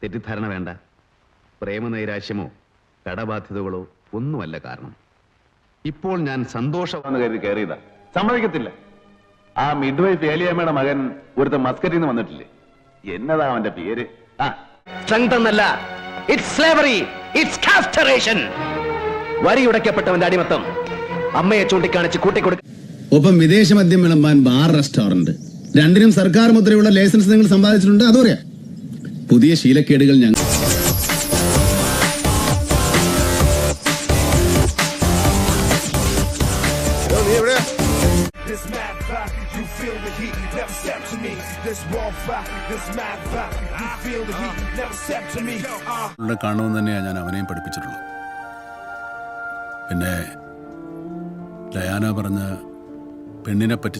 തെറ്റിദ്ധാരണ വേണ്ട. പ്രേമനൈരാശ്യമോ കടബാധ്യതകളോ ഒന്നുമല്ല കാരണം. ഇപ്പോൾ ഞാൻ സന്തോഷമെന്ന് കരുതി കയറിയതാ. സമ്മതിക്കത്തില്ല. ആ മിഡ്വൈഫ് ഏലിയമ്മയുടെ മകൻ ഒരുത്ത മസ്കറ്റിൽ നിന്ന് വന്നിട്ടില്ലേ? എന്നതാ അവന്റെ പേര്? സ്ട്രെങ്ത് എന്നല്ല, ഇറ്റ്സ് സ്ലേവറി, ഇറ്റ്സ് കാസ്റ്ററേഷൻ. വരിയുടയ്ക്കപ്പെട്ടവന്റെ അടിമത്തം അമ്മയെ ചൂണ്ടിക്കാണിച്ച് കൂട്ടിക്കൊടുക്ക. ഒപ്പം വിദേശ മദ്യം വിളമ്പാൻ ബാർ, റെസ്റ്റോറന്റ്, രണ്ടിനും സർക്കാർ മുദ്രയുള്ള ലൈസൻസ് നിങ്ങൾ സമ്പാദിച്ചിട്ടുണ്ട്. അതറിയാം. പുതിയ ശീലക്കേടുകൾ ഞങ്ങൾ കാണുമെന്ന് തന്നെയാണ് ഞാൻ അവനെയും പഠിപ്പിച്ചിട്ടുള്ളത്. പിന്നെ ഡയാന പറഞ്ഞ പെണ്ണിനെ പറ്റി